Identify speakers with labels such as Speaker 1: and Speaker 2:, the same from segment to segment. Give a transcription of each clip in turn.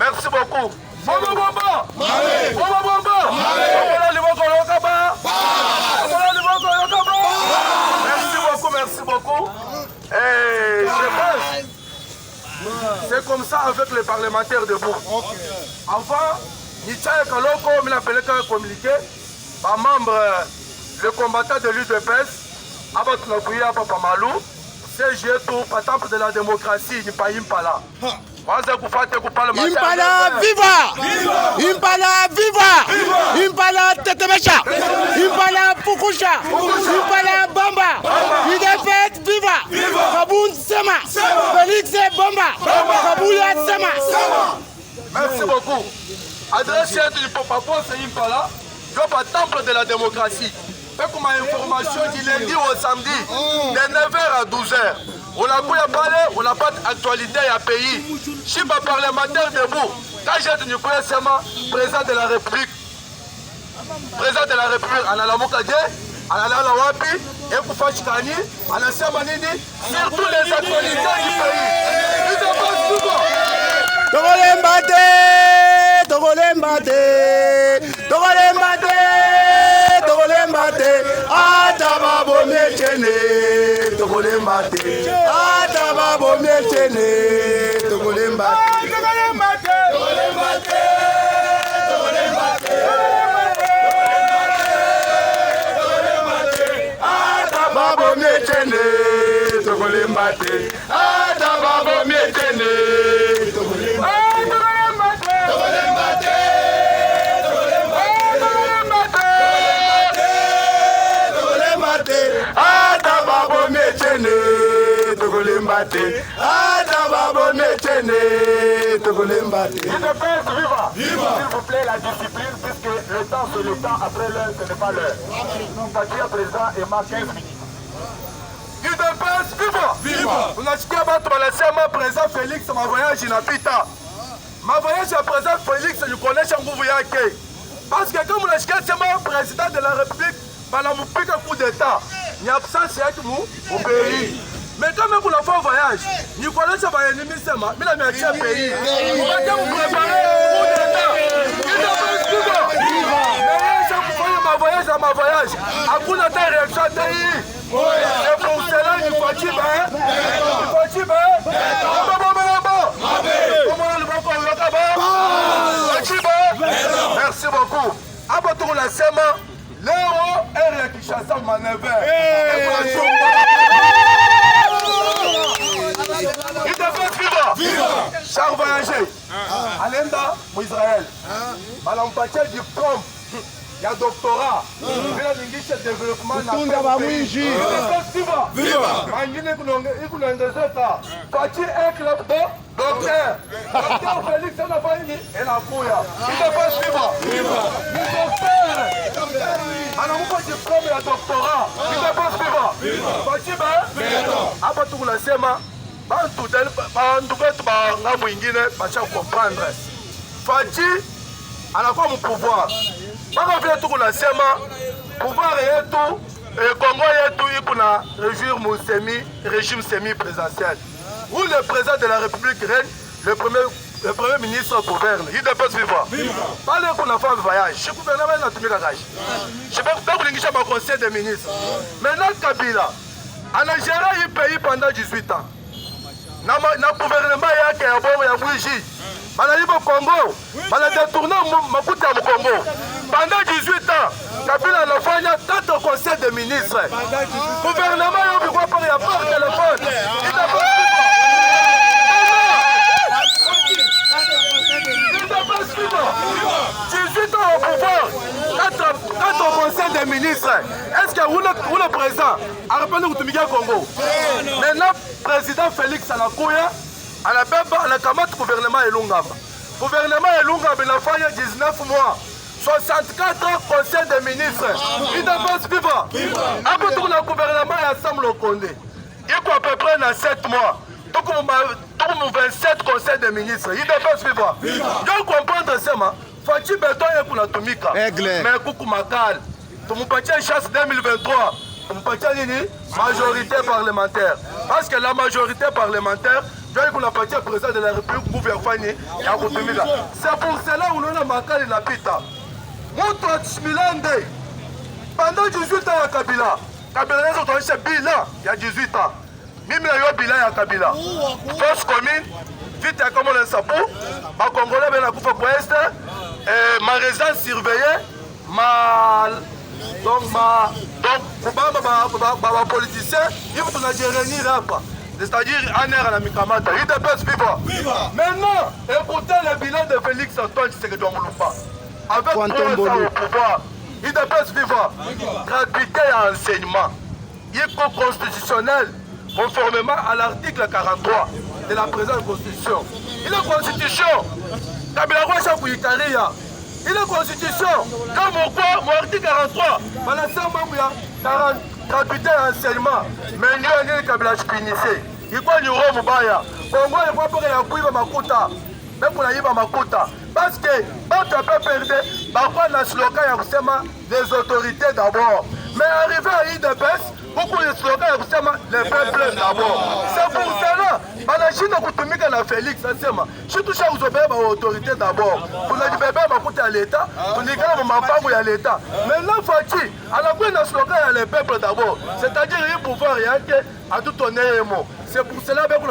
Speaker 1: Merci beaucoup. Merci beaucoup. Et je pense, c'est comme ça avec les parlementaires debout. Enfin, Nicha et Kaloko, il appelé qu'à communiquer, par membre, le combattant de l'UDPS, Abat Nokouya Papa Malou, CG tout, par temple de la démocratie, il pas Impala.
Speaker 2: Impala viva! Impala viva! Impala Tetemecha! Impala Fukusha! Impala Bamba! UDPS viva! Kaboun Sema! Félix Bamba! Kabouya Sema!
Speaker 1: Merci beaucoup. Adresse du Papa, c'est Impala, le temple de la démocratie. Fait comme information du lundi au samedi, de 9h à 12h. On a parlé, on n'a pas d'actualité à pays. Je suis pas parlementaire debout. Quand j'ai tenu président de la République, en Alamokadé, en Alalawapi, et Koufachikani, en Asamanini, sur toutes les actualités du pays. Nous avons tout. S'il vous plaît, la discipline, puisque le temps c'est le temps, après l'heure ce n'est pas l'heure. Patia président et ma 15 minutes. UDPS, viva! On a dit que président Félix, ma voyage in Apita. Ma voyage à président Félix, je connais Changouvouyaké. Parce que comme on a dit que président de la République, il a un coup d'État. Il y a absence au pays. Mais quand même pour la fois voyage, nous connaissons pas l'ennemi, mais il a mis un pays. On va dire vous préparer pour l'État. Ma voyage à ma voyage. À coup de ta réaction, c'est pour cela qu'il faut qu'il merci beaucoup. À votre la SEMA, l'euro est réquichassa manœuvre. Il devait vivre. Char voyager. Alenda, Israël. Madame Patel du prom. Il y a doctorat. Il y a un développement. Docteur Félix Nafani et la Fouya. Il ne passe doctorat. Il ne passe comprendre. Fati, à la fois mon pouvoir. Pouvoir est tout, le Congo est tout na régime semi-présidentiel. Où le président de la République règne, le premier ministre gouverne. Il ne peut pas suivre. Pas le qu'on a fait un voyage. Je gouvernement n'a tout mis la gage. Je peux pas vous dire que conseil des ministres. Maintenant, Kabila, en a géré le pays pendant 18 ans. Dans le gouvernement, il y a un bon Wiji. Dans le Congo, on a détourné Maputa au Congo. Pendant 18 ans, Kabila a fait 4 conseils des ministres. Le gouvernement, il y a pas de téléphone. Il n'a pas 18 ans au pouvoir, 4 conseils des ministres. Est-ce que vous le président a rappelé que tu Congo? Maintenant, président Félix Alakouya, à la Kamate gouvernement Elungaba. Gouvernement Elungaba, il a fait 19 mois. 64 conseils des ministres. Il ne peut pas suivre. Après tout, le gouvernement ensemble au Condé. Il faut à peu près 7 mois. Donc, 27 conseils des ministres. Il ne peut pas suivre. Donc, comprendre ça, Fati Beton est pour la Tomika. Mais Koukou Makal. Tu me pâtis en chasse 2023. Tu me pâtis en majorité parlementaire. Parce que la majorité parlementaire, je vais vous la pâtis président de la République, gouvernement, c'est pour cela qu'on a Makal et la Pita. Montre Milande. Pendant 18 ans, il y a Kabila. Kabila est un bilan, il y a 18 ans. Même il y a un bilan à Kabila. Force commune, vite à comme le sapot, ma Congolais, la Coupe Ouest, ma résidence surveillée, donc, ma politicien, il faut que je réunisse là. C'est-à-dire en air à la Mikamata. Il ne peut suivre. Maintenant, écoutez le bilan de Félix Antoine Tshisekedi Tshilombo. Avec 3 ans au pouvoir, il ne peut suivre. Gratuité et enseignement. Il est constitutionnel, conformément à l'article 43 de la présente constitution. Il est constitution. Kabila Rwasha Kouikaria. Il est constitution. Comme mon article 43, gratuité et enseignement. Mais nous avons Kabila Chipinissé. Il faut que nous avons Mubaya. Congo, il faut que nous avons Makuta. Même pour la Makuta. Parce que, quand tu peux perdre, parfois dans ce slogan, il y a les autorités d'abord. Mais arrivé à IDPS, beaucoup de slogans, il y a les peuples d'abord. C'est pour cela, la Chine a coutumé à Félix, je suis touché aux autorités d'abord. Pour la bébé, à l'État, pour les gars, ma femme, à l'État. Maintenant, Fati, à la fin, le slogan, il y a les peuples d'abord. C'est-à-dire, il y a pouvoir, il y a à tout honneur et mot. C'est pour cela que nous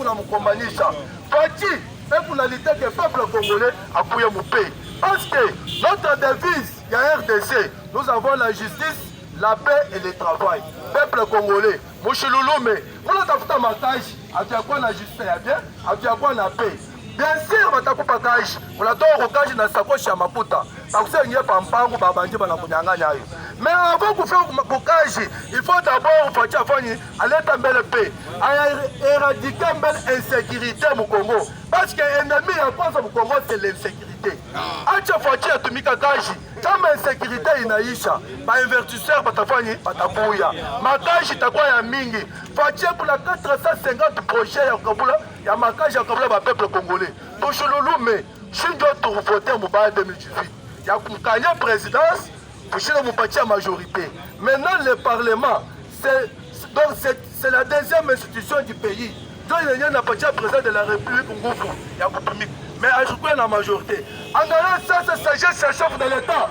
Speaker 1: avons combattu ça. Fati, et pour la lutte que le peuple congolais a pu mon pays. Parce que notre devise, il y a RDC, nous avons la justice, la paix et le travail. Peuple congolais, Mouchilouloumé, on a fait un matage, avec quoi la justice est bien, avec quoi la paix. Bien sûr, on a fait un matage, on a fait un matage dans sa poche à Maputa. Parce que nous avons fait un matage. Mais avant de faire un matage, il faut d'abord aller dans la paix, éradiquer l'insécurité au Congo. Parce que l'ennemi au Congo, c'est l'insécurité. Acha Fati a tumika kaji. Kama insécurité inaisha, ba investisseur batafanya batakuya. Makaji itakuwa ya mingi. Fati pour la 450 projets ya Kabula, ya makaji ya Kabula ba peuple congolais. Toshululume, shinjo tu voter Mubaya 2018. Ya kumkanya présidence, pour chez la majorité. Maintenant le parlement, c'est la deuxième institution du pays. Donc il y a un président de la République Ngoufou, il y a mais ajouter la majorité. En allant ça, c'est sagesse, c'est chef de l'État.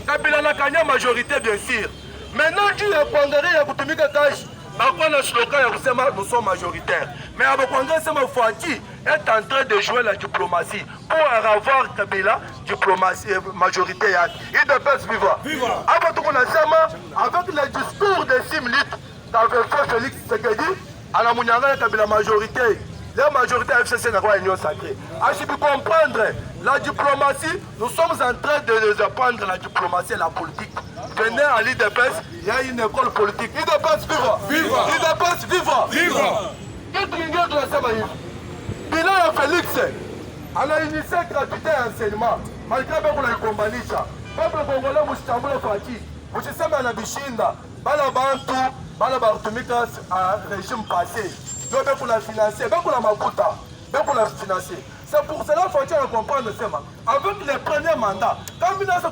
Speaker 1: Kabila n'a qu'à majorité, bien sûr. Maintenant, tu es Kouangari, il y a Koutumika Kash. Parfois, nous sommes majoritaires. Mais à Kouangari, Fati est en train de jouer la diplomatie pour avoir Kabila, diplomatie, majorité. Il ne peut suivre. Avec le discours de 6 minutes, qu'avait fait Félix Tshisekedi, à la Mounianga, Kabila majorité. La majorité FCC n'a pas union sacrée. À ce comprendre la diplomatie, nous sommes en train de les apprendre la diplomatie et la politique. Venez à l'IDPS, il y a une école politique. IDPS vivre. IDPS vivre. Bilan à Félix, on a initié gratuité et enseignement. Malgré que vous l'avez combattu, le peuple congolais, vous êtes Fati, vous êtes à Bishinda, Balabantu, Balabartumika à régime passé. Pour la financer, pour la Maputa, pour la financer. C'est pour cela qu'il faut comprendre sema. Avec les premiers mandats, quand il y a ce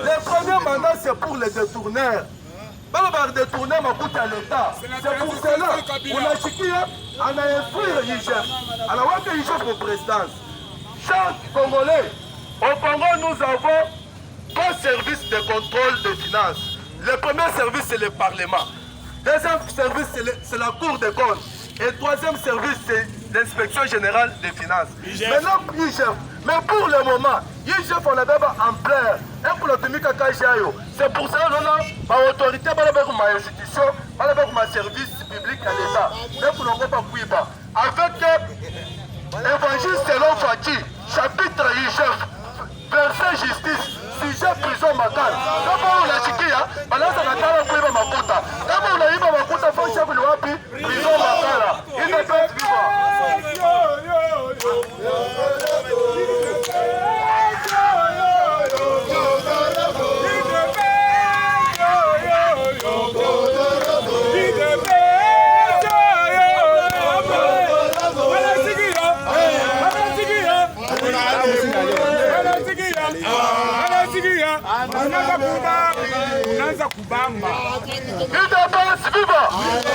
Speaker 1: les premiers mandats, c'est pour les détourneurs. Bala détourner ma coûte à l'État. C'est pour cela qu'on a chiqué, on a influé l'IGF. Alors, on a l'IGF pour présidence. Chers Congolais, au Congo, nous avons deux services de contrôle des finances. Le premier service, c'est le Parlement. Deuxième service, c'est la Cour des comptes. Et troisième service, c'est l'inspection générale des finances. Maintenant, IGF. Mais pour le moment, IGF, on avait en plaire. Et pour l'autonomie KKJAYO, c'est pour cela que ma autorité, ma institution, ma service public à l'État. Mais pour ne pas couper. Avec Évangile selon Fati, chapitre IGF, verset justice, sujet prison macal. Kama unasikia, banaanza nakala kuiba makuta. Kama unaiba makuta, faut chef le wapi, prison makala. Il est bien vivant.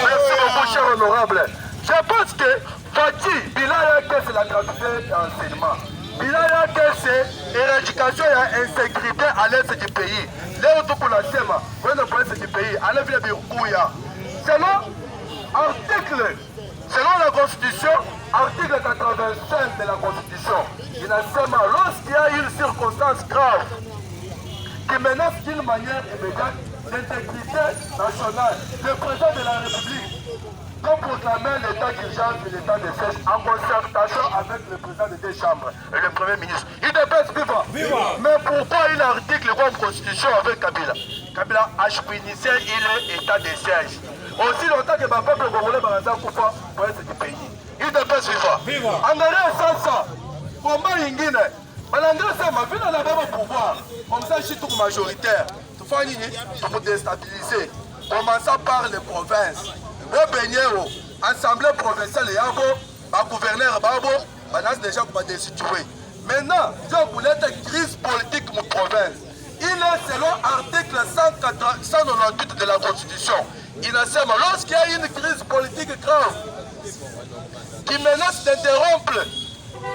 Speaker 1: Merci beaucoup, cher honorable. Je pense que Fati, c'est la gratuité d'enseignement. C'est l'éradication et l'insécurité à l'est du pays. Selon la Constitution, article 85 de la Constitution, lorsqu'il y a une circonstance grave qui menace d'une manière immédiate l'intégrité nationale, le président de la République doit proclamer l'état d'urgence et l'état de siège en concertation avec le président des deux chambres et le premier ministre. Il dépêche vivant. Mais pourquoi il article comme constitution avec Kabila? Kabila achepinissait il est état de siège. Aussi longtemps que le peuple congolais va rester pour être du pays. Il dépêche vivant. En arrière sans ça, combat ingine. Malgré ça, ma vie n'a pas de pouvoir. Comme ça, je suis tout majoritaire. Pour déstabiliser, commençant par les provinces. Assemblée provinciale, gouverneur, déjà destitué. Maintenant, pour cette crise politique de province, il est selon l'article 198 de la Constitution. Il assème lorsqu'il y a une crise politique grave qui menace d'interrompre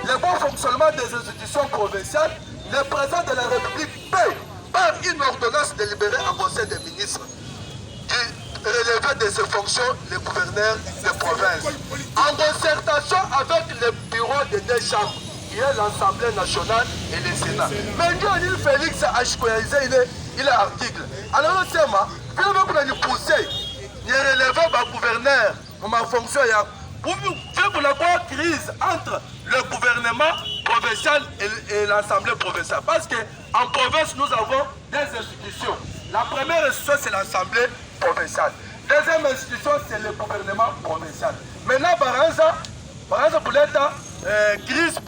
Speaker 1: le bon fonctionnement des institutions provinciales, le président de la République peut, par une ordonnance délibérée en Conseil des ministres, relever de ses fonctions les gouverneurs de province. En concertation avec le bureau des deux chambres, il y a l'Assemblée nationale et le Sénat. Mais quand il Félix a choisi, il est article. Alors, c'est moi, je vais vous pousser, il relève ma gouverneur, ma fonction. Pour la crise entre le gouvernement provincial et l'Assemblée provinciale. Parce qu'en province, nous avons des institutions. La première institution, c'est l'Assemblée provinciale. Deuxième institution, c'est le gouvernement provincial. Maintenant, par exemple, pour l'État, crise